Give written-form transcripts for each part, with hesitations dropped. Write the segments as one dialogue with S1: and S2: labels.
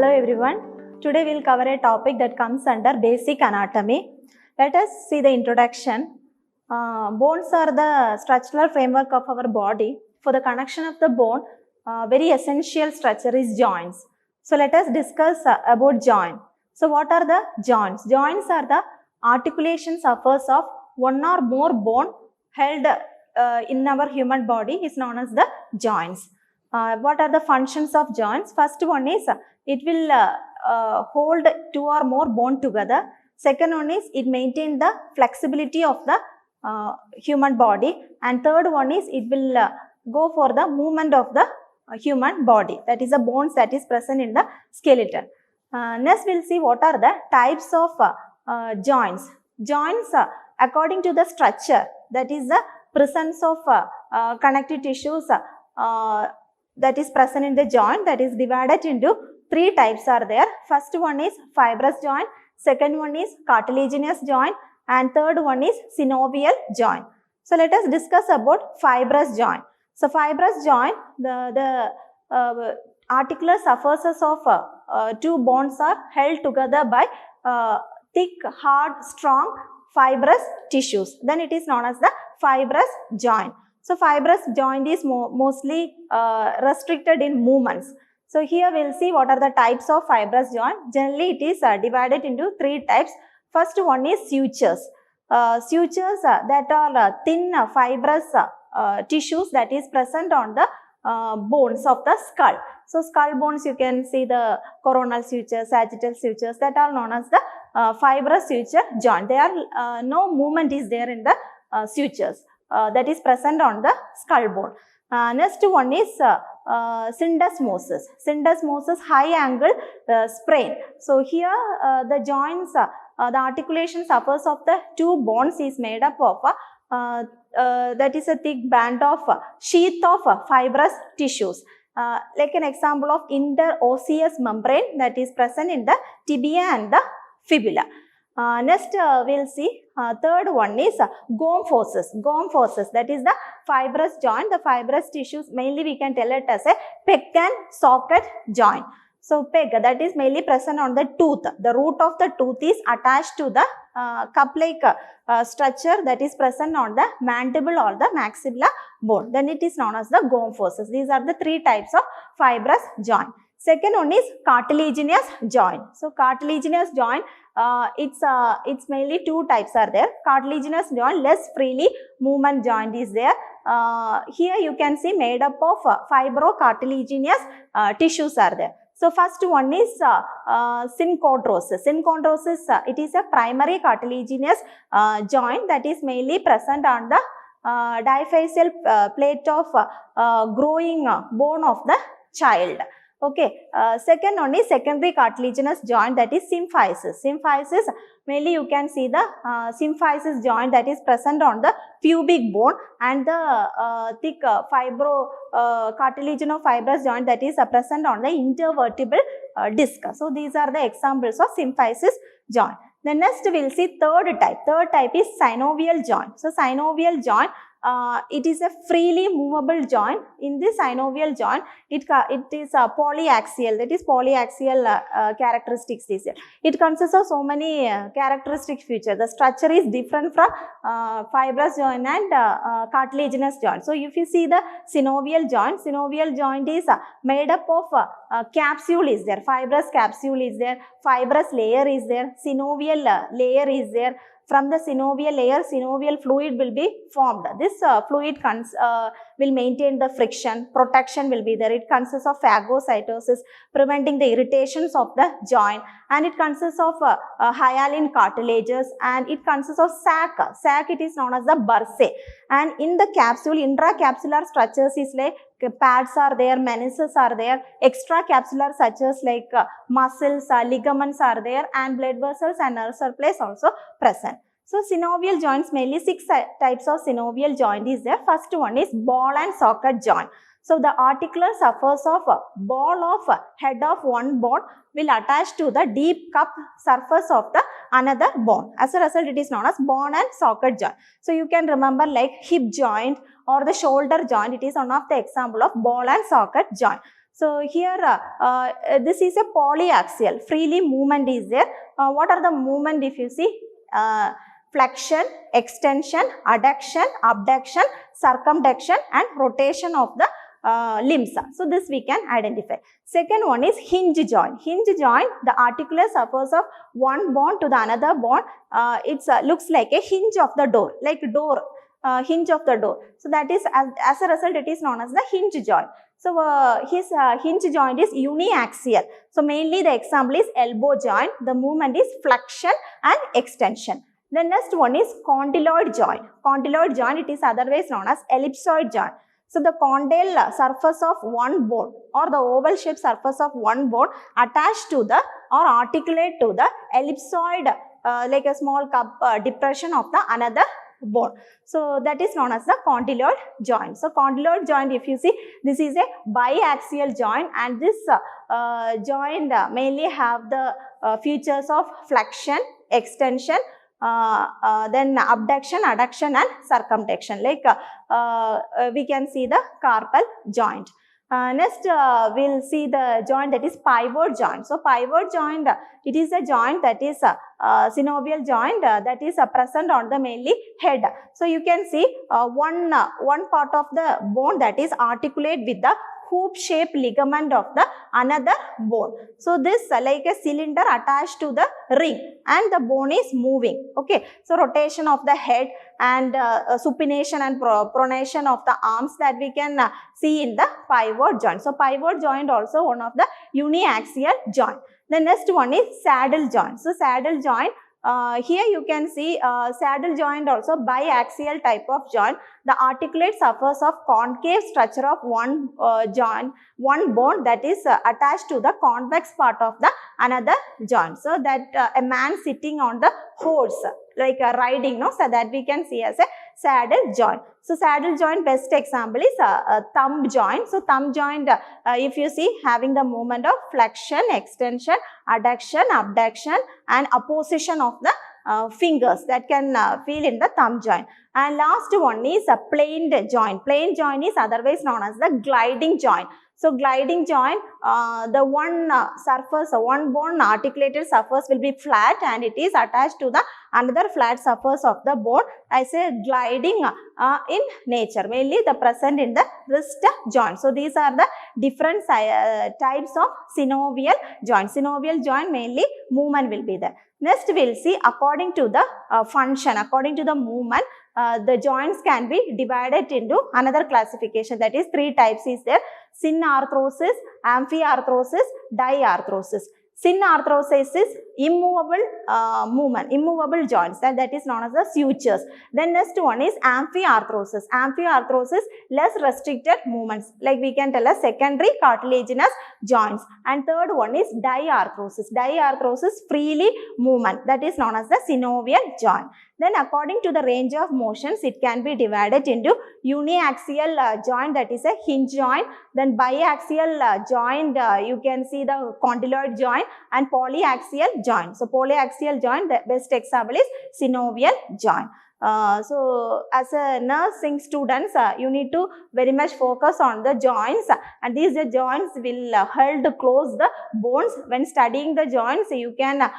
S1: Hello everyone. Today we'll cover a topic that comes under basic anatomy. Let us see the introduction. Bones are the structural framework of our body. For the connection of the bone, very essential structure is joints. So let us discuss about joint. So what are the joints? Joints are the articulation surface of one or more bone held in our human body is known as the joints. What are the functions of joints? First one is it will hold two or more bone together. Second one is it maintain the flexibility of the human body, and third one is it will go for the movement of the human body, that is the bones that is present in the skeleton. Next we'll see what are the types of joints. Joints according to the structure, that is the presence of connective tissues that is present in the joint, that is divided into three types are there. First one is fibrous joint, second one is cartilaginous joint, and third one is synovial joint. So let us discuss about fibrous joint. So fibrous joint, the articular surfaces of two bones are held together by thick, hard, strong fibrous tissues. Then it is known as the fibrous joint. So fibrous joint is mostly restricted in movements. So here we will see what are the types of fibrous joint. Generally it is divided into three types. First one is sutures. Sutures that are thin fibrous tissues that is present on the bones of the skull. So skull bones, you can see the coronal sutures, sagittal sutures, that are known as the fibrous suture joint. They are no movement is there in the sutures that is present on the skull bone. Next one is syndesmosis. Syndesmosis, high angle sprain. So here the joints, the articulation surface of the two bones is made up of that is a thick band of sheath of fibrous tissues. Like an example of interosseous membrane that is present in the tibia and the fibula. Next we'll see third one is gomphosis. Gomphosis, that is the fibrous joint. The fibrous tissues, mainly we can tell it as a peg and socket joint. So peg, that is mainly present on the tooth. The root of the tooth is attached to the cup-like structure that is present on the mandible or the maxilla bone. Then it is known as the gomphosis. These are the three types of fibrous joint. Second one is cartilaginous joint. So cartilaginous joint, it's mainly two types are there. Cartilaginous joint, less freely movement joint is there. Here you can see made up of fibrocartilaginous tissues are there. So first one is synchondrosis. Synchondrosis, it is a primary cartilaginous joint that is mainly present on the diaphyseal plate of growing bone of the child. Okay, second one is secondary cartilaginous joint, that is symphysis. Symphysis, mainly you can see the symphysis joint that is present on the pubic bone, and the thick cartilaginous fibrous joint that is present on the intervertebral disc. So these are the examples of symphysis joint. Then next we will see third type. Third type is synovial joint. So synovial joint, it is a freely movable joint. In this synovial joint, it is polyaxial, that is polyaxial characteristics is there. It consists of so many characteristic features. The structure is different from fibrous joint and cartilaginous joint. So if you see the synovial joint is made up of capsule is there, fibrous capsule is there, fibrous layer is there, synovial layer is there. From the synovial layer, synovial fluid will be formed. This fluid will maintain the friction, protection will be there. It consists of phagocytosis, preventing the irritations of the joint, and it consists of hyaline cartilages, and it consists of sac. Sac, it is known as the bursae. And in the capsule, intracapsular structures is like pads are there, meniscus are there, extracapsular structures like muscles, ligaments are there, and blood vessels and nerve supply also present. So synovial joints, mainly 6 types of synovial joint is there. First one is ball and socket joint. So the articular surface of ball of head of one bone will attach to the deep cup surface of the another bone. As a result, it is known as ball and socket joint. So you can remember like hip joint or the shoulder joint. It is one of the example of ball and socket joint. So here this is a polyaxial, freely movement is there. What are the movement if you see? Flexion, extension, adduction, abduction, circumduction and rotation of the limbs. So this we can identify. Second one is hinge joint. Hinge joint, the articular surface of one bone to the another bone, it looks like a hinge of the door, like door, hinge of the door. So that is, as a result, it is known as the hinge joint. So his hinge joint is uniaxial. So mainly the example is elbow joint. The movement is flexion and extension. The next one is condyloid joint. Condyloid joint, it is otherwise known as ellipsoid joint. So the condyle surface of one bone or the oval shaped surface of one bone attached to the or articulate to the ellipsoid, like a small cup depression of the another bone. So that is known as the condyloid joint. So condyloid joint, if you see, this is a biaxial joint, and this joint mainly have the features of flexion, extension, then abduction, adduction and circumduction, like we can see the carpal joint. Next we'll see the joint that is pivot joint. So pivot joint, it is a joint that is synovial joint that is present on the mainly head. So you can see one part of the bone that is articulate with the hoop shaped ligament of the another bone. So this like a cylinder attached to the ring and the bone is moving. Okay, so rotation of the head and supination and pronation of the arms that we can see in the pivot joint. So pivot joint also one of the uniaxial joint. The next one is saddle joint. So saddle joint, here you can see saddle joint also biaxial type of joint. The articulate surface of concave structure of one joint, one bone that is attached to the convex part of the another joint. So that a man sitting on the horse, like riding, no, so that we can see as a saddle joint. So saddle joint best example is thumb joint. So thumb joint, if you see, having the movement of flexion, extension, adduction, abduction and opposition of the fingers that can feel in the thumb joint. And last one is a planed joint. Planed joint is otherwise known as the gliding joint. So gliding joint, the one surface, one bone articulated surface will be flat and it is attached to the another flat surface of the bone. I say gliding in nature, mainly the present in the wrist joint. So these are the different types of synovial joint. Synovial joint mainly movement will be there. Next we will see according to the function, according to the movement, the joints can be divided into another classification, that is 3 types is there: synarthrosis, amphiarthrosis, diarthrosis. Synarthrosis is immovable movement, immovable joints, that is known as the sutures. Then next one is amphiarthrosis. Amphiarthrosis, less restricted movements, like we can tell as secondary cartilaginous joints. And third one is diarthrosis. Diarthrosis, freely movement, that is known as the synovial joint. Then according to the range of motions, it can be divided into uniaxial joint, that is a hinge joint. Then biaxial joint, you can see the condyloid joint, and polyaxial joint. So polyaxial joint, the best example is synovial joint. So as a nursing students, you need to very much focus on the joints, and these joints will hold close the bones. When studying the joints, you can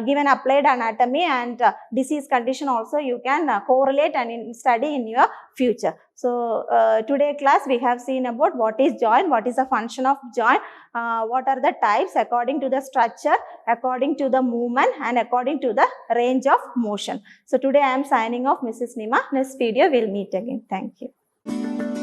S1: give an applied anatomy and disease condition also you can correlate and study in your future. So today class we have seen about what is joint, what is the function of joint, what are the types according to the structure, according to the movement and according to the range of motion. So today I am signing off, Mrs. Nima. Next video we will meet again. Thank you.